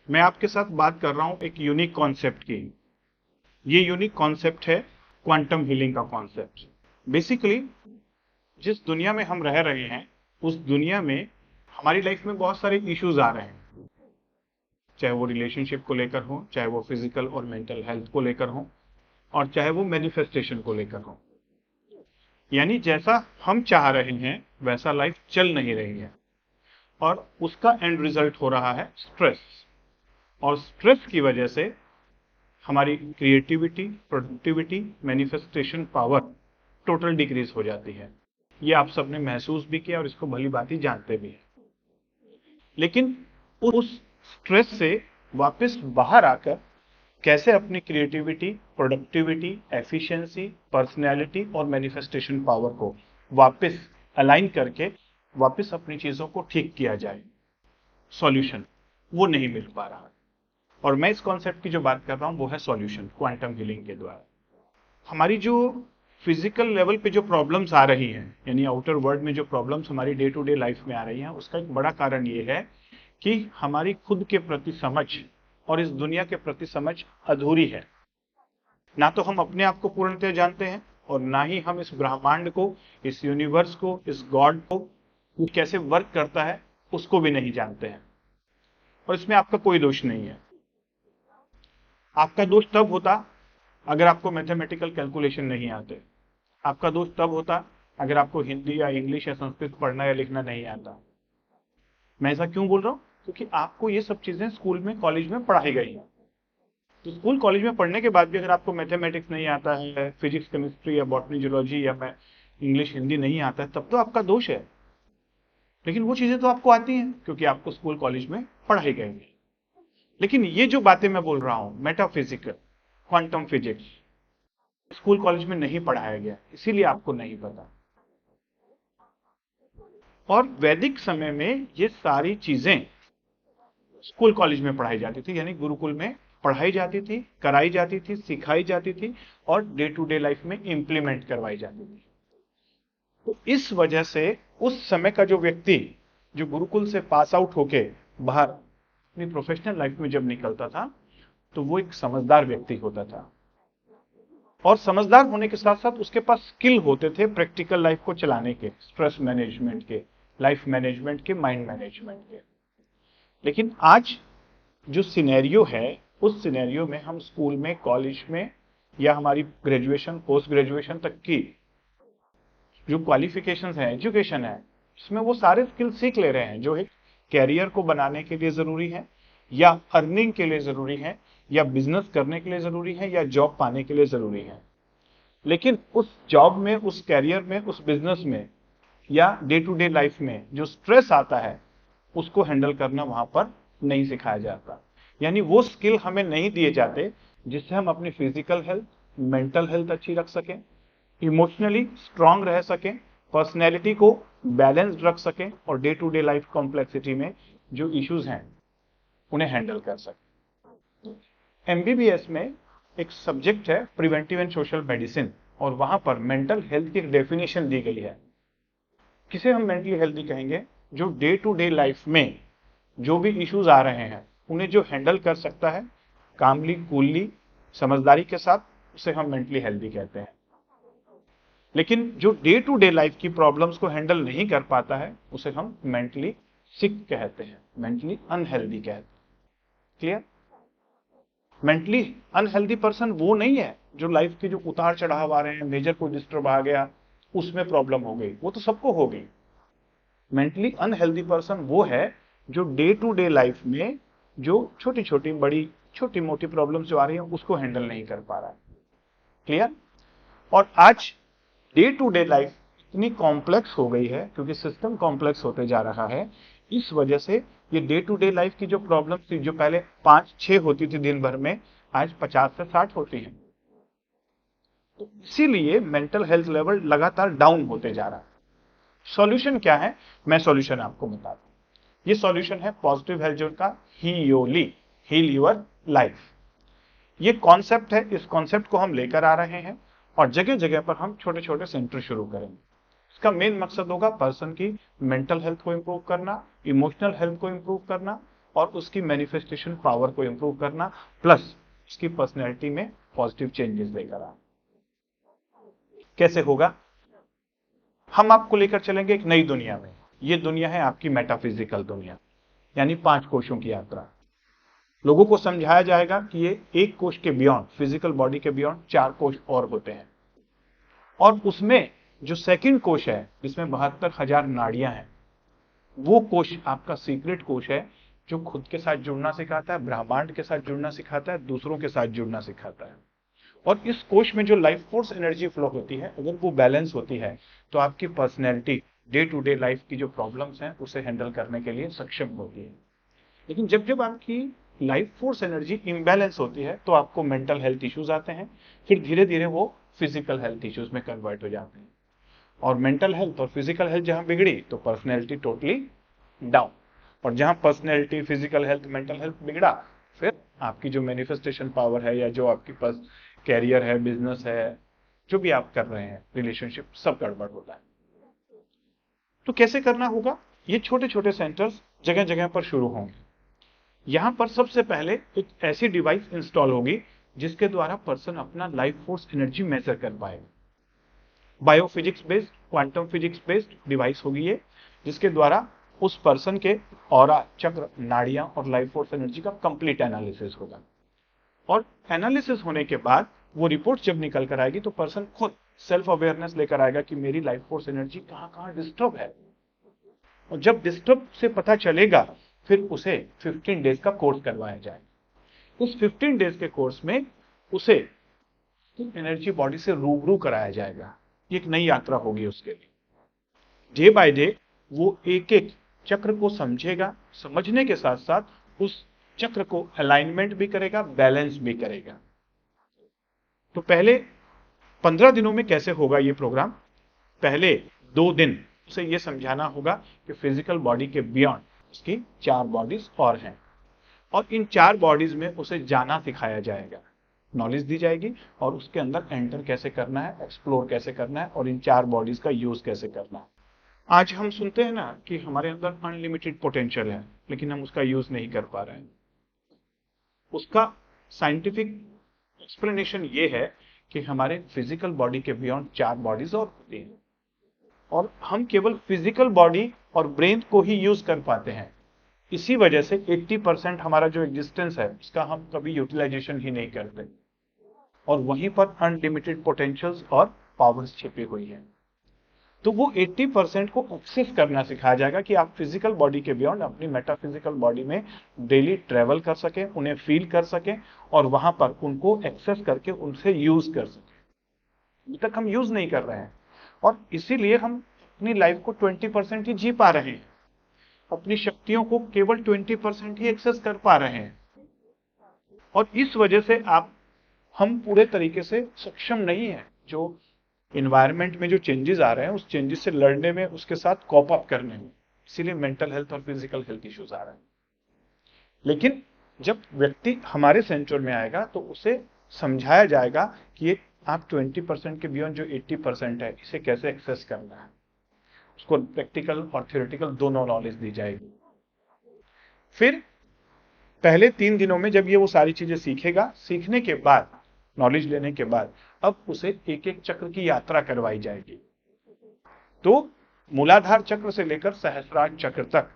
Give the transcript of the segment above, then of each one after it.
मैं आपके साथ बात कर रहा हूं एक यूनिक कॉन्सेप्ट की। ये यूनिक कॉन्सेप्ट है क्वांटम हीलिंग का कॉन्सेप्ट। बेसिकली जिस दुनिया में हम रह रहे हैं उस दुनिया में हमारी लाइफ में बहुत सारे इश्यूज आ रहे हैं, चाहे वो रिलेशनशिप को लेकर हो, चाहे वो फिजिकल और मेंटल हेल्थ को लेकर हो, और चाहे वो मैनिफेस्टेशन को लेकर हो। यानी जैसा हम चाह रहे हैं वैसा लाइफ चल नहीं रही है और उसका एंड रिजल्ट हो रहा है स्ट्रेस। और स्ट्रेस की वजह से हमारी creativity, productivity, manifestation power total decrease हो जाती है। ये आप सबने महसूस भी किया और इसको भली भांति जानते भी हैं। लेकिन उस स्ट्रेस से वापस बाहर आकर कैसे अपनी क्रिएटिविटी, प्रोडक्टिविटी, एफिशिएंसी, पर्सनैलिटी और मैनिफेस्टेशन पावर को वापस अलाइन करके वापस अपनी चीजों को ठीक किया जाए, सॉल्यूशन वो नहीं मिल पा रहा। और मैं इस कॉन्सेप्ट की जो बात कर रहा हूं वो है सॉल्यूशन क्वांटम हीलिंग के द्वारा। हमारी जो फिजिकल लेवल पे जो प्रॉब्लम्स आ रही हैं, यानी आउटर वर्ल्ड में जो प्रॉब्लम्स हमारी डे टू डे लाइफ में आ रही हैं, उसका एक बड़ा कारण ये है कि हमारी खुद के प्रति समझ और इस दुनिया के प्रति समझ अधूरी है। ना तो हम अपने आप को पूर्णतः जानते हैं और ना ही हम इस ब्रह्मांड को, इस यूनिवर्स को, इस गॉड को, वो कैसे वर्क करता है उसको भी नहीं जानते हैं। और इसमें आपका कोई दोष नहीं है। आपका दोष तब होता अगर आपको मैथमेटिकल कैलकुलेशन नहीं आते। आपका दोष तब होता अगर आपको हिंदी या इंग्लिश या संस्कृत पढ़ना या लिखना नहीं आता। मैं ऐसा क्यों बोल रहा हूं? क्योंकि आपको ये सब चीजें स्कूल में, कॉलेज में पढ़ाई गई हैं। तो स्कूल कॉलेज में पढ़ने के बाद भी अगर आपको मैथमेटिक्स नहीं आता है, फिजिक्स, केमिस्ट्री या बॉटनी, जूलॉजी या मैं इंग्लिश, हिंदी नहीं आता है, तब तो आपका दोष है। लेकिन वो चीजें तो आपको आती हैं क्योंकि आपको स्कूल कॉलेज में पढ़ाई गई है। लेकिन ये जो बातें मैं बोल रहा हूं, metaphysical, quantum physics, school college में नहीं पढ़ाया गया, इसीलिए आपको नहीं पता। और वैदिक समय में ये सारी चीजें स्कूल कॉलेज में पढ़ाई जाती थी, यानी गुरुकुल में पढ़ाई जाती थी, कराई जाती थी, सिखाई जाती थी और डे टू डे लाइफ में इंप्लीमेंट करवाई जाती थी। तो इस वजह से उस समय का जो व्यक्ति जो गुरुकुल से पास आउट होके बाहर अपनी प्रोफेशनल लाइफ में जब निकलता था तो वो एक समझदार व्यक्ति होता था। और समझदार होने के साथ साथ उसके पास स्किल होते थे प्रैक्टिकल लाइफ को चलाने के, स्ट्रेस मैनेजमेंट के, लाइफ मैनेजमेंट के, माइंड मैनेजमेंट के। लेकिन आज जो सिनेरियो है उस सिनेरियो में हम स्कूल में, कॉलेज में या हमारी ग्रेजुएशन, पोस्ट ग्रेजुएशन तक की जो क्वालिफिकेशंस है, एजुकेशन है, इसमें वो सारे स्किल सीख ले रहे हैं जो एक कैरियर को बनाने के लिए जरूरी है या अर्निंग के लिए जरूरी है या बिजनेस करने के लिए जरूरी है या जॉब पाने के लिए जरूरी है। लेकिन उस जॉब में, उस कैरियर में, उस बिजनेस में या डे टू डे लाइफ में जो स्ट्रेस आता है उसको हैंडल करना वहां पर नहीं सिखाया जाता। यानी वो स्किल हमें नहीं दिए जाते जिससे हम अपनी फिजिकल हेल्थ, मेंटल हेल्थ अच्छी रख सकें, इमोशनली स्ट्रांग रह सकें, पर्सनैलिटी को बैलेंस्ड रख सकें और day to day life complexity में जो इश्यूज हैं उन्हें हैंडल कर सकें। एमबीबीएस में एक सब्जेक्ट है प्रिवेंटिव एंड सोशल मेडिसिन और वहां पर मेंटल हेल्थ की एक डेफिनेशन दी गई है। किसे हम मेंटली हेल्दी कहेंगे? जो डे टू डे लाइफ में जो भी इश्यूज आ रहे हैं उन्हें जो हैंडल कर सकता है कामली, कूलली, समझदारी के साथ, उसे हम मेंटली हेल्दी कहते हैं। लेकिन जो डे टू डे लाइफ की प्रॉब्लम्स को हैंडल नहीं कर पाता है उसे हम मेंटली सिक कहते हैं, मेंटली अनहेल्दी कहते हैं। क्लियर? मेंटली अनहेल्दी पर्सन वो नहीं है जो लाइफ के जो उतार चढ़ाव आ रहे हैं, मेजर कोई डिस्टर्ब आ गया, उसमें प्रॉब्लम हो गई, वो तो सबको हो गई। मेंटली अनहेल्दी पर्सन वो है जो डे टू डे लाइफ में जो छोटी छोटी, बड़ी, छोटी मोटी प्रॉब्लम्स जो आ रही हैं उसको हैंडल नहीं कर पा रहा है। क्लियर? और आज डे टू डे लाइफ इतनी कॉम्प्लेक्स हो गई है क्योंकि सिस्टम कॉम्प्लेक्स होते जा रहा है। इस वजह से ये डे टू डे लाइफ की जो प्रॉब्लम थी, जो पहले 5-6 होती थी दिन भर में, आज 50 से 60 होती है। तो इसीलिए मेंटल हेल्थ लेवल लगातार डाउन होते जा रहा है। सॉल्यूशन क्या है? मैं सॉल्यूशन आपको बताता हूं। ये सॉल्यूशन है पॉजिटिव हेल्थ जोन का हीयोली, हील योर लाइफ। ये कॉन्सेप्ट है, इस कॉन्सेप्ट को हम लेकर आ रहे हैं और जगह जगह पर हम छोटे छोटे सेंटर शुरू करेंगे। इसका मेन मकसद होगा पर्सन की मेंटल हेल्थ को इंप्रूव करना, इमोशनल हेल्थ को इंप्रूव करना, और उसकी मैनिफेस्टेशन पावर को इंप्रूव करना, प्लस उसकी पर्सनैलिटी में पॉजिटिव चेंजेस लेकर आना। कैसे होगा? हम आपको लेकर चलेंगे एक नई दुनिया में। ये दुनिया है आपकी मेटाफिजिकल दुनिया, यानी 5 कोशों की यात्रा। लोगों को समझाया जाएगा कि ये एक कोश के बियॉन्ड, फिजिकल बॉडी के बियॉन्ड 4 कोश और होते हैं, और उसमें जो सेकंड कोश है जिसमें 72,000 नाड़ियां हैं, वो कोश आपका सीक्रेट कोश है, जो खुद के साथ जुड़ना सिखाता है, ब्रह्मांड के साथ जुड़ना सिखाता है, दूसरों के साथ जुड़ना सिखाता है। और इस कोश में जो लाइफ फोर्स एनर्जी फ्लो होती है, अगर वो बैलेंस होती है तो आपकी personality day to day life की जो प्रॉब्लम्स हैं उसे हैंडल करने के लिए सक्षम होती है। लेकिन जब जब आपकी लाइफ फोर्स एनर्जी इम्बैलेंस होती है तो आपको मेंटल हेल्थ इश्यूज आते हैं, फिर धीरे धीरे वो फिजिकल हेल्थ इश्यूज में कन्वर्ट हो जाते हैं, और मेंटल हेल्थ और फिजिकल हेल्थ जहां बिगड़ी तो पर्सनैलिटी टोटली डाउन, और जहां personality, physical health, mental health बिगड़ा, फिर आपकी जो मैनिफेस्टेशन पावर है या जो आपकी पास कैरियर है, बिजनेस है, जो भी आप कर रहे हैं, रिलेशनशिप, सब गड़बड़ होता है। तो कैसे करना होगा? ये छोटे छोटे सेंटर्स जगह जगह पर शुरू होंगे। यहां पर सबसे पहले एक ऐसी डिवाइस इंस्टॉल होगी जिसके द्वारा पर्सन अपना लाइफ फोर्स एनर्जी मेजर कर पाएगा। Biophysics based, quantum physics based device होगी ये, जिसके द्वारा उस पर्सन के ऑरा, चक्र, नाड़ियां और लाइफ फोर्स एनर्जी का कंप्लीट एनालिसिस होगा। और एनालिसिस होने के बाद वो रिपोर्ट जब निकल कर आएगी तो पर्सन खुद सेल्फ अवेयरनेस लेकर आएगा कि मेरी लाइफ फोर्स एनर्जी कहां कहां डिस्टर्ब है। और जब डिस्टर्ब से पता चलेगा फिर उसे 15 डेज का कोर्स करवाया जाएगा। उस 15 डेज के कोर्स में उसे एनर्जी बॉडी से रूबरू कराया जाएगा। एक नई यात्रा होगी उसके लिए। डे बाय डे वो एक एक चक्र को समझेगा, समझने के साथ साथ उस चक्र को अलाइनमेंट भी करेगा, बैलेंस भी करेगा। तो पहले 15 दिनों में कैसे होगा ये प्रोग्राम? पहले 2 दिन उसे ये समझाना होगा कि फिजिकल बॉडी के बियॉन्ड उसकी 4 बॉडीज और हैं, और इन 4 बॉडीज में उसे जाना सिखाया जाएगा, नॉलेज दी जाएगी, और उसके अंदर एंटर कैसे करना है, एक्सप्लोर कैसे करना है, और इन 4 बॉडीज का यूज कैसे करना है। आज हम सुनते हैं ना कि हमारे अंदर अनलिमिटेड पोटेंशियल है, लेकिन हम उसका यूज नहीं कर पा रहे हैं। उसका साइंटिफिक एक्सप्लेनेशन ये है कि हमारे फिजिकल बॉडी के बियॉन्ड 4 बॉडीज और होती हैं, और हम केवल फिजिकल बॉडी और ब्रेन को ही यूज कर पाते हैं। इसी वजह से 80% हमारा जो एग्जिस्टेंस है उसका हम कभी यूटिलाइजेशन ही नहीं करते, और वहीं पर अनलिमिटेड पोटेंशियल्स और पावर्स छिपी हुई है। तो वो 80% को एक्सेस करना सिखाया जाएगा कि आप फिजिकल बॉडी के बियॉन्ड अपनी मेटाफिजिकल बॉडी में डेली ट्रेवल कर सकें, उन्हें फील कर सकें, और वहां पर उनको एक्सेस करके उनसे यूज कर सकें। अभी तक हम यूज नहीं कर रहे हैं, और इसीलिए हम अपनी लाइफ को 20% ही जी पा रहे हैं, अपनी शक्तियों को केवल 20% ही एक्सेस कर पा रहे हैं, और इस वजह से हम पूरे तरीके से सक्षम नहीं है जो इन्वायरमेंट में जो चेंजेस आ रहे हैं उस चेंजेस से लड़ने में, उसके साथ कॉप अप करने में। इसीलिए मेंटल हेल्थ और फिजिकल हेल्थ इश्यूज आ रहे हैं। लेकिन जब व्यक्ति हमारे सेंटर में आएगा तो उसे समझाया जाएगा कि ये आप 20% के बियॉन्ड जो 80% है, इसे कैसे एक्सेस करना है। उसको प्रैक्टिकल और थ्योरेटिकल दोनों नॉलेज दी जाएगी। फिर पहले 3 दिनों में जब ये वो सारी चीजें सीखेगा, सीखने के बाद, नॉलेज लेने के बाद, अब उसे एक एक चक्र की यात्रा करवाई जाएगी। तो मूलाधार चक्र से लेकर सहस्रार चक्र तक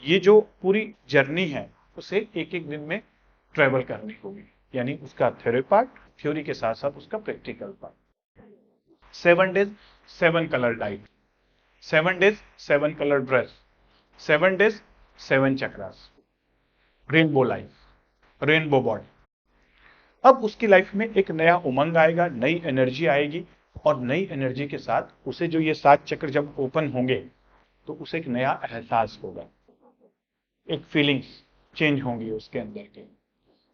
ये जो पूरी जर्नी है उसे एक एक दिन में ट्रेवल करनी होगी, यानी उसका थ्योरी पार्ट, थ्योरी के साथ साथ उसका practical part. 7 days 7 colour diet, 7 days 7 colour dress, 7 days 7 chakras, rainbow life, rainbow body. अब उसकी लाइफ में एक नया उमंग आएगा, नई एनर्जी आएगी, और नई एनर्जी के साथ उसे जो ये 7 चक्र जब ओपन होंगे तो उसे एक नया एहसास होगा, एक फीलिंग्स चेंज होंगी उसके अंदर के।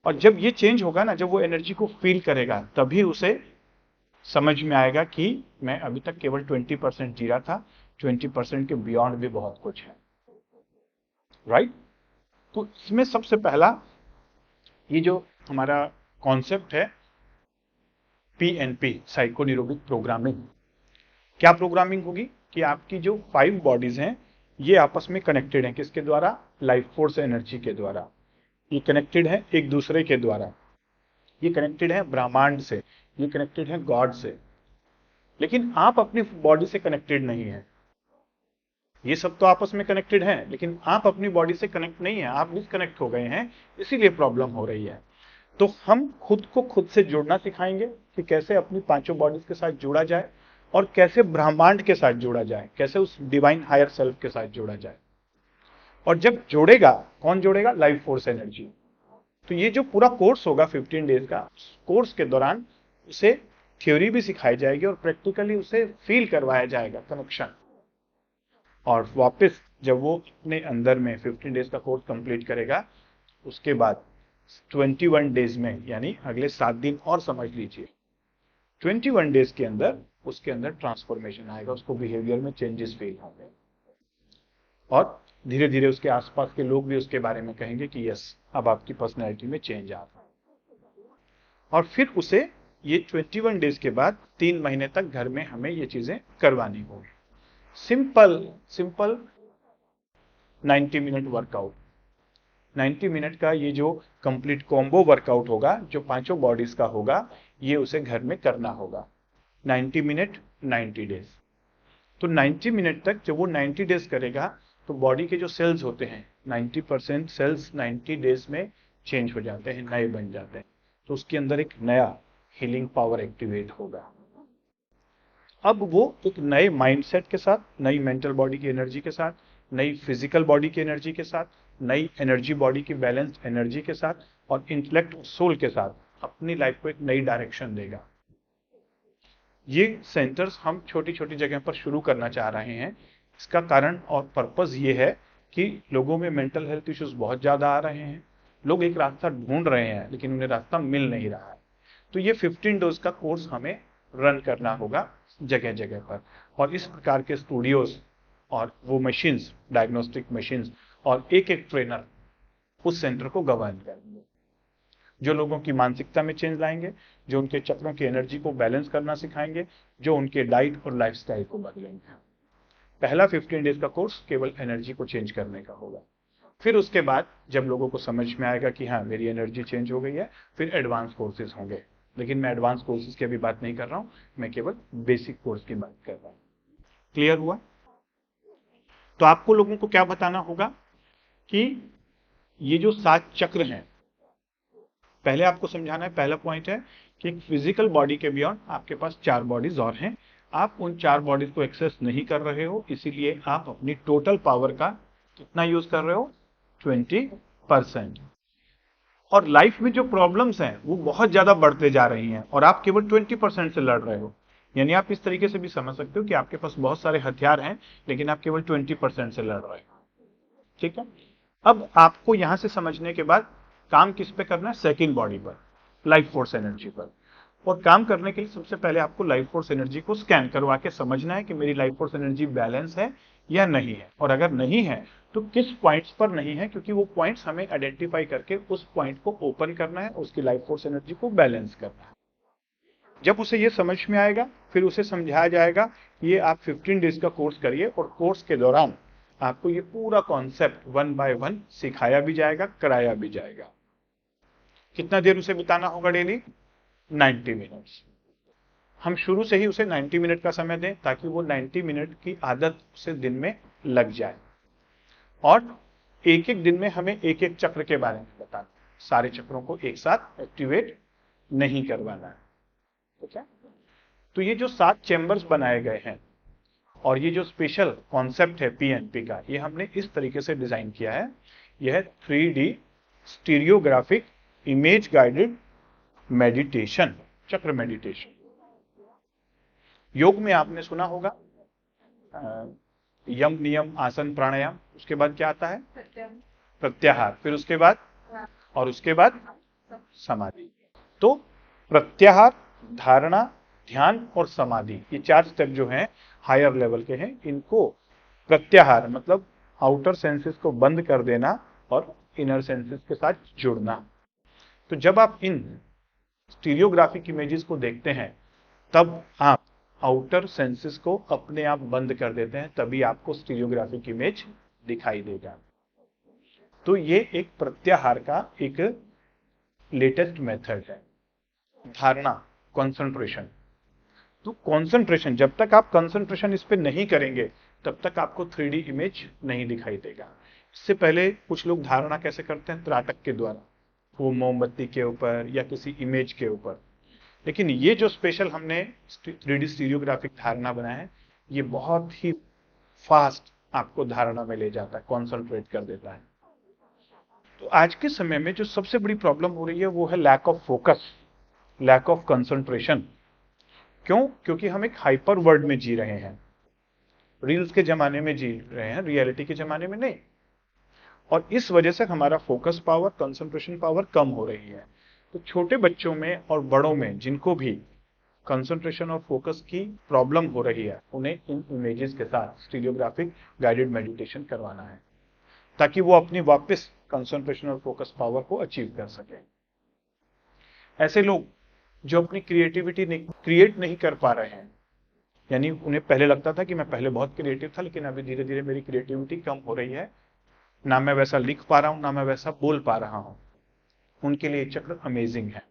और जब ये चेंज होगा ना, जब वो एनर्जी को फील करेगा, तभी उसे समझ में आएगा कि मैं अभी तक केवल 20% जी रहा था, 20% के बियॉन्ड भी बहुत कुछ है। राइट? तो इसमें सबसे पहला ये जो हमारा कॉन्सेप्ट है PNP, साइको न्यूरोबिक प्रोग्रामिंग। क्या प्रोग्रामिंग होगी कि आपकी जो 5 बॉडीज हैं ये आपस में कनेक्टेड हैं, किसके द्वारा? लाइफ फोर्स एनर्जी के द्वारा, ये कनेक्टेड है एक दूसरे के द्वारा, ये कनेक्टेड है ब्रह्मांड से, ये कनेक्टेड है गॉड से। लेकिन आप अपनी बॉडी से कनेक्टेड नहीं है। ये सब तो आपस में कनेक्टेड हैं, लेकिन आप अपनी बॉडी से कनेक्ट नहीं है, आप डिस्कनेक्ट हो गए हैं, इसीलिए प्रॉब्लम हो रही है। तो हम खुद को खुद से जुड़ना सिखाएंगे कि कैसे अपनी पांचों बॉडीज के साथ जुड़ा जाए और कैसे ब्रह्मांड के साथ जुड़ा जाए, कैसे उस डिवाइन हायर सेल्फ के साथ जुड़ा जाए। और जब जोड़ेगा, कौन जोड़ेगा? Life force energy. तो ये जो पूरा कोर्स होगा 15 डेज का, कोर्स के दौरान उसे थ्योरी भी सिखाई जाएगी और प्रैक्टिकली उसे फील करवाया जाएगा कनेक्शन। और वापस जब वो अपने अंदर में 15 डेज का कोर्स कंप्लीट करेगा, उसके बाद 21 डेज में, यानी अगले 7 दिन और समझ लीजिए, 21 डेज के अंदर उसके अंदर ट्रांसफॉर्मेशन आएगा, उसको बिहेवियर में चेंजेस फील होंगे और धीरे धीरे उसके आसपास के लोग भी उसके बारे में कहेंगे कि यस, अब आपकी पर्सनैलिटी में चेंज आ रहा है। और फिर उसे ये 21 डेज के बाद 3 महीने तक घर में हमें ये चीजें करवानी होगी। सिंपल 90 मिनट वर्कआउट, 90 मिनट का ये जो कंप्लीट कॉम्बो वर्कआउट होगा, जो पांचों बॉडीज का होगा, ये उसे घर में करना होगा। 90 मिनट 90 डेज। तो 90 मिनट तक जब वो 90 डेज करेगा तो बॉडी के जो सेल्स होते हैं 90% सेल्स 90 डेज में चेंज हो जाते हैं, नए बन जाते हैं। तो उसके अंदर एक नया हीलिंग पावर एक्टिवेट होगा। अब वो एक नए माइंडसेट के साथ, नई मेंटल बॉडी की एनर्जी के साथ, नई फिजिकल बॉडी की एनर्जी के साथ, नई एनर्जी बॉडी की बैलेंस्ड एनर्जी के साथ और इंटेलेक्ट और सोल के साथ अपनी लाइफ को एक नई डायरेक्शन देगा। ये सेंटर्स हम छोटी छोटी जगह पर शुरू करना चाह रहे हैं। इसका कारण और पर्पस ये है कि लोगों में मेंटल हेल्थ इश्यूज बहुत ज्यादा आ रहे हैं, लोग एक रास्ता ढूंढ रहे हैं लेकिन उन्हें रास्ता मिल नहीं रहा है। तो ये 15 डेज का कोर्स हमें रन करना होगा जगह जगह पर, और इस प्रकार के स्टूडियोज और वो मशीन्स, डायग्नोस्टिक मशीन्स और एक एक ट्रेनर उस सेंटर को गवर्न करेंगे, जो लोगों की मानसिकता में चेंज लाएंगे, जो उनके चक्रों की एनर्जी को बैलेंस करना सिखाएंगे, जो उनके डाइट और लाइफस्टाइल को बदलेंगे। पहला 15 डेज का कोर्स केवल एनर्जी को चेंज करने का होगा। फिर उसके बाद जब लोगों को समझ में आएगा कि हाँ मेरी एनर्जी चेंज हो गई है, फिर एडवांस कोर्सेज होंगे। लेकिन मैं एडवांस कोर्सेज की अभी बात नहीं कर रहा हूं, मैं केवल बेसिक कोर्स की बात कर रहा हूं। क्लियर हुआ? तो आपको लोगों को क्या बताना होगा कि ये जो 7 चक्र हैं, पहले आपको समझाना है, पहला पॉइंट है कि फिजिकल बॉडी के बियॉन्ड आपके पास 4 बॉडीज और हैं। आप उन 4 बॉडीज को एक्सेस नहीं कर रहे हो, इसीलिए आप अपनी टोटल पावर का कितना यूज कर रहे हो? 20%। और लाइफ में जो प्रॉब्लम्स हैं वो बहुत ज्यादा बढ़ते जा रही हैं और आप केवल 20% से लड़ रहे हो। यानी आप इस तरीके से भी समझ सकते हो कि आपके पास बहुत सारे हथियार हैं लेकिन आप केवल 20% से लड़ रहे हो। ठीक है, अब आपको यहां से समझने के बाद काम किस पे करना है? सेकंड बॉडी पर, लाइफ फोर्स एनर्जी पर। और काम करने के लिए सबसे पहले आपको लाइफ फोर्स एनर्जी को स्कैन करवा के समझना है कि मेरी लाइफ फोर्स एनर्जी बैलेंस है या नहीं है, और अगर नहीं है तो किस पॉइंट्स पर नहीं है, क्योंकि वो पॉइंट्स हमें आइडेंटिफाई करके उस पॉइंट को ओपन करना है, उसकी लाइफ फोर्स एनर्जी को बैलेंस करना है। जब उसे ये समझ में आएगा फिर उसे समझाया जाएगा, ये आप 15 डेज का कोर्स करिए और कोर्स के दौरान आपको ये पूरा कॉन्सेप्ट 1 बाय 1 सिखाया भी जाएगा, कराया भी जाएगा। कितना देर उसे बिताना होगा? Daily 90 minutes. हम शुरू से ही उसे 90 मिनट का समय दें ताकि वो 90 मिनट की आदत उसे दिन में लग जाए। और एक एक दिन में हमें एक एक चक्र के बारे में बताना, सारे चक्रों को एक साथ एक्टिवेट नहीं करवाना है। ठीक है, तो ये जो 7 चैम्बर्स बनाए गए हैं और ये जो स्पेशल कॉन्सेप्ट है पीएनपी का, ये हमने इस तरीके से डिजाइन किया है। यह 3D stereographic image guided meditation, चक्र मेडिटेशन। योग में आपने सुना होगा यम, नियम, आसन, प्राणायाम, उसके बाद क्या आता है? प्रत्याहार, फिर उसके बाद और उसके बाद समाधि। तो प्रत्याहार, धारणा, ध्यान और समाधि, ये 4 स्टेप जो हैं हायर लेवल के हैं। इनको प्रत्याहार मतलब आउटर सेंसेस को बंद कर देना और इनर सेंसेस के साथ जुड़ना। तो जब आप इन स्टीरियोग्राफिक इमेजेस को देखते हैं तब आप आउटर सेंसेस को अपने आप बंद कर देते हैं, तभी आपको स्टीरियोग्राफिक इमेज दिखाई देगा। तो ये एक प्रत्याहार का एक लेटेस्ट मेथड है। धारणा, कंसंट्रेशन। तो कंसंट्रेशन, जब तक आप कंसंट्रेशन इस पे नहीं करेंगे तब तक आपको 3D इमेज नहीं दिखाई देगा। इससे पहले कुछ लोग धारणा कैसे करते हैं, त्राटक के द्वारा, वो मोमबत्ती के ऊपर या किसी इमेज के ऊपर। लेकिन ये जो स्पेशल हमने 3D स्टीरियोग्राफिक धारणा बनाया है, ये बहुत ही फास्ट आपको धारणा में ले जाता है, कॉन्सेंट्रेट कर देता है। तो आज के समय में जो सबसे बड़ी प्रॉब्लम हो रही है वो है lack of focus, lack of concentration. क्यों? क्योंकि हम एक हाइपर वर्ल्ड में जी रहे हैं, रील्स के जमाने में जी रहे हैं, रियलिटी के जमाने में नहीं। और इस वजह से हमारा फोकस पावर, कंसंट्रेशन पावर कम हो रही है। तो छोटे बच्चों में और बड़ों में जिनको भी कंसंट्रेशन और फोकस की प्रॉब्लम हो रही है, उन्हें इन इमेजेस के साथ स्टीरियोग्राफिक गाइडेड मेडिटेशन करवाना है, ताकि वो अपनी वापस कंसंट्रेशन और फोकस पावर को अचीव कर सके। ऐसे लोग जो अपनी क्रिएटिविटी क्रिएट नहीं कर पा रहे हैं, यानी उन्हें पहले लगता था कि मैं पहले बहुत क्रिएटिव था, लेकिन अभी धीरे धीरे मेरी क्रिएटिविटी कम हो रही है, ना मैं वैसा लिख पा रहा हूं, ना मैं वैसा बोल पा रहा हूं, उनके लिए चक्र अमेजिंग है।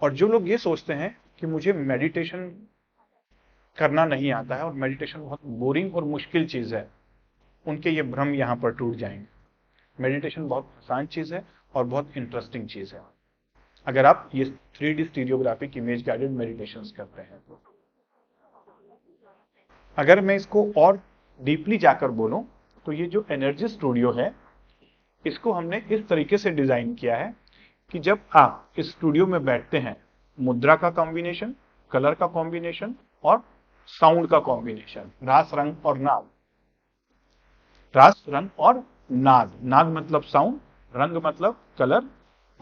और जो लोग ये सोचते हैं कि मुझे मेडिटेशन करना नहीं आता है और मेडिटेशन बहुत बोरिंग और मुश्किल चीज है, उनके ये भ्रम यहां पर टूट जाएंगे। मेडिटेशन बहुत आसान चीज है और बहुत इंटरेस्टिंग चीज है, अगर आप ये 3D stereographic image guided meditations करते हैं तो। अगर मैं इसको और डीपली जाकर बोलूं तो ये जो एनर्जी स्टूडियो है, इसको हमने इस तरीके से डिजाइन किया है कि जब आप इस स्टूडियो में बैठते हैं, मुद्रा का कॉम्बिनेशन, कलर का कॉम्बिनेशन और साउंड का कॉम्बिनेशन, रास, रंग और नाद। रास, रंग और नाद। नाद मतलब साउंड, रंग मतलब कलर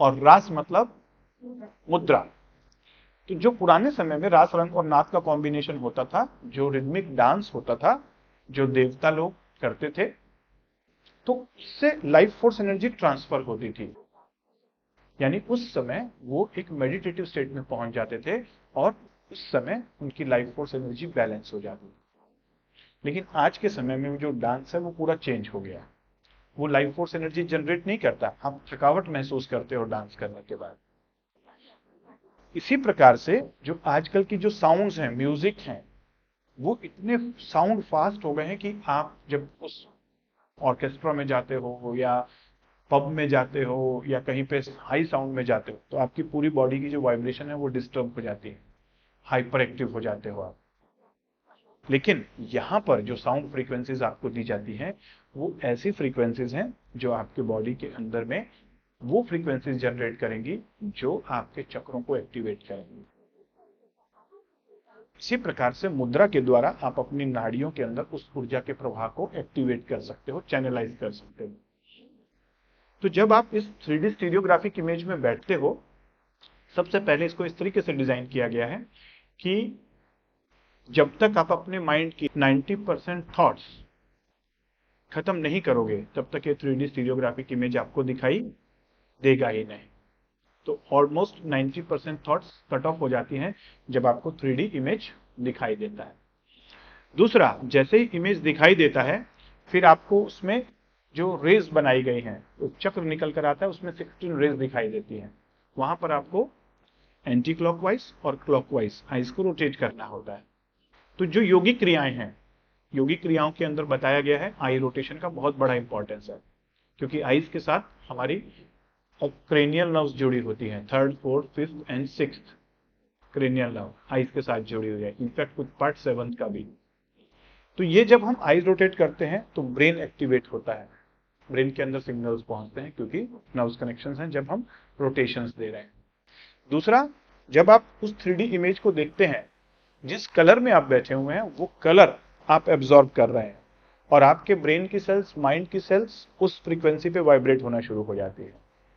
और रास मतलब मुद्रा। तो जो पुराने समय में रास, रंग और नाद का कॉम्बिनेशन होता था, जो रिदमिक डांस होता था, जो देवता लोग करते थे, तो उससे लाइफ फोर्स एनर्जी ट्रांसफर होती थी। यानी उस समय वो एक मेडिटेटिव स्टेट में पहुंच जाते थे और उस समय उनकी लाइफ फोर्स एनर्जी बैलेंस हो जाती थी। लेकिन आज के समय में जो डांस है वो पूरा चेंज हो गया। वो लाइफ फोर्स एनर्जी जनरेट नहीं करता, आप थकावट महसूस करते हो डांस करने के बाद। इसी प्रकार से जो आजकल की जो साउंड्स हैं, म्यूजिक हैं, वो इतने साउंड फास्ट हो गए हैं कि आप जब उस ऑर्केस्ट्रा में जाते हो या पब में जाते हो या कहीं पे हाई साउंड में जाते हो, तो आपकी पूरी बॉडी की जो वाइब्रेशन है वो डिस्टर्ब हो जाती है, हाइपर एक्टिव हो जाते हो आप। लेकिन यहाँ पर जो साउंड फ्रीक्वेंसीज आपको दी जाती हैं, वो ऐसी फ्रीक्वेंसीज हैं जो आपके बॉडी के अंदर में वो फ्रीक्वेंसीज जनरेट करेंगी जो आपके चक्रों को एक्टिवेट करेंगी। इसी प्रकार से मुद्रा के द्वारा आप अपनी नाड़ियों के अंदर उस ऊर्जा के प्रवाह को एक्टिवेट कर सकते हो, चैनलाइज कर सकते हो। तो जब आप इस 3D स्टीरियोग्राफिक इमेज में बैठते हो, सबसे पहले इसको इस तरीके से डिजाइन किया गया है कि जब तक आप अपने माइंड की 90% थॉट्स खत्म नहीं करोगे, तब तक ये 3D स्टीरियोग्राफिक इमेज आपको दिखाई देगा ही नहीं। तो ऑलमोस्ट 90% थॉट्स कट ऑफ हो जाती हैं जब आपको 3D इमेज दिखाई देता है। दूसरा, जैसे ही इमेज दिखाई देता है, फिर आपको उसमें जो रेज बनाई गई हैं, एक चक्र निकल कर आता है, उसमें 16 रेज दिखाई देती हैं। वहां पर आपको एंटी क्लॉकवाइज और क्लॉकवाइज आइज को रोटेट करना होता है। तो जो योगिक क्रियाएं हैं, योगिक क्रियाओं के अंदर बताया गया है आई रोटेशन का बहुत बड़ा इंपॉर्टेंस है, क्योंकि आइज के साथ हमारी क्रेनियल नर्व्स जुड़ी होती हैं, 3rd, 4th, 5th and 6th cranial nerve eyes के साथ जुड़ी हुई है, इनफैक्ट कुछ पार्ट 7th का भी। तो ये जब हम आइज रोटेट करते हैं तो ब्रेन एक्टिवेट होता है, ब्रेन के अंदर सिग्नल्स पहुंचते हैं, क्योंकि नर्व्स कनेक्शंस हैं जब हम रोटेशंस दे रहे हैं। दूसरा, जब आप उस 3D इमेज को देखते हैं, जिस कलर में आप बैठे हुए हैं वो कलर आप एब्जॉर्ब कर रहे हैं और आपके ब्रेन की सेल्स, माइंड की सेल्स उस फ्रीक्वेंसी पे वाइब्रेट होना शुरू हो जाती है।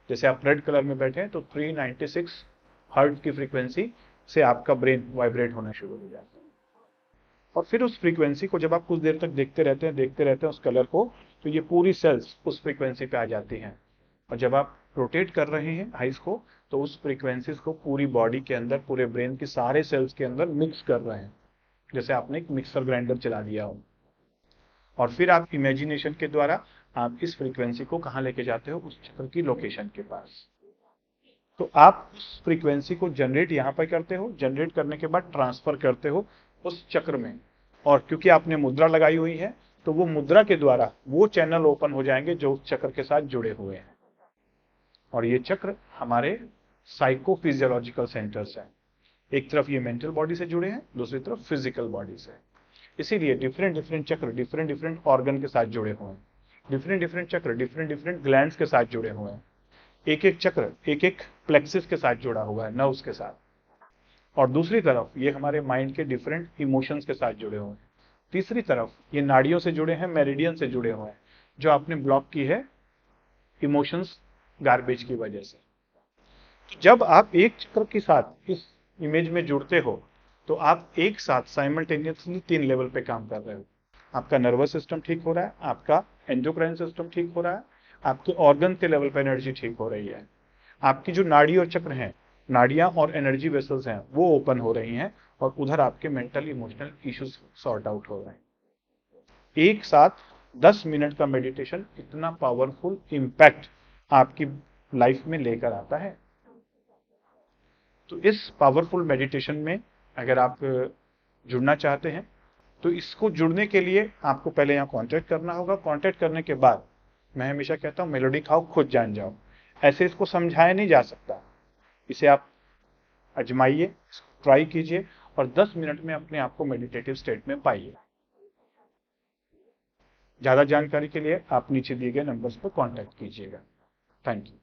जैसे आप रेड कलर में बैठे हैं तो 396 हर्ट्ज की फ्रीक्वेंसी से आपका ब्रेन वाइब्रेट होना शुरू हो जाता है। और फिर उस फ्रीक्वेंसी को जब आप कुछ देर तक देखते रहते हैं उस कलर को, तो ये पूरी सेल्स उस फ्रीक्वेंसी पे आ जाती हैं। और जब आप रोटेट कर रहे हैं आइज को, तो उस फ्रीक्वेंसीज को पूरी बॉडी के अंदर, पूरे ब्रेन की सारे सेल्स के अंदर मिक्स कर रहे हैं, जैसे आपने एक मिक्सर ग्राइंडर चला दिया हो। और फिर आप इमेजिनेशन के द्वारा आप इस फ्रीक्वेंसी को कहाँ लेके जाते हो, उस चक्र की लोकेशन के पास। तो आप उस फ्रीक्वेंसी को जनरेट यहाँ पर करते हो, जनरेट करने के बाद ट्रांसफर करते हो उस चक्र में, और क्योंकि आपने मुद्रा लगाई हुई है तो वो मुद्रा के द्वारा वो चैनल ओपन हो जाएंगे जो उस चक्र के साथ जुड़े हुए हैं। और ये चक्र हमारे साइकोफिजियोलॉजिकल सेंटर्स हैं। एक तरफ ये मेंटल बॉडी से जुड़े हैं, दूसरी तरफ फिजिकल बॉडी से। इसीलिए डिफरेंट डिफरेंट चक्र डिफरेंट डिफरेंट ऑर्गन के साथ जुड़े हुए हैं, डिफरेंट डिफरेंट चक्र डिफरेंट डिफरेंट ग्लैंड्स के साथ जुड़े हुए हैं। एक एक चक्र एक एक प्लेक्सिस के साथ जुड़ा हुआ है, नर्व्स के साथ। और दूसरी तरफ ये हमारे माइंड के डिफरेंट इमोशंस के साथ जुड़े हुए हैं। तीसरी तरफ ये नाड़ियों से जुड़े हैं, मेरिडियन से जुड़े हुए हैं, जो आपने ब्लॉक की है इमोशंस गार्बेज की वजह से। जब आप एक चक्र के साथ इस इमेज में जुड़ते हो तो आप एक साथ साइमल्टेनियसली 3 लेवल पे काम कर रहे हो। आपका नर्वस सिस्टम ठीक हो रहा है, आपका एंडोक्राइन सिस्टम ठीक हो रहा है, आपके ऑर्गन के लेवल पे एनर्जी ठीक हो रही है, आपकी जो नाड़ी और चक्र हैं, नाड़ियां और एनर्जी वेसल्स हैं, वो ओपन हो रही हैं, और उधर आपके mental emotional issues sort out हो रहे हैं। एक साथ 10 मिनट का मेडिटेशन इतना पावरफुल इम्पैक्ट आपकी लाइफ में लेकर आता है। तो इस पावरफुल मेडिटेशन में अगर आप जुड़ना चाहते हैं तो इसको जुड़ने के लिए आपको पहले यहाँ कांटेक्ट करना होगा। कांटेक्ट करने के बाद मैं हमेशा कहता हूँ मेलोडी खाओ, खुद जान जाओ। ऐसे इसको समझाया नहीं जा सकता, इसे आप आजमाइए, ट्राई कीजिए और 10 मिनट में अपने आप को मेडिटेटिव स्टेट में पाइए। ज्यादा जानकारी के लिए आप नीचे दिए गए नंबर्स पर कांटेक्ट कीजिएगा। Thank you.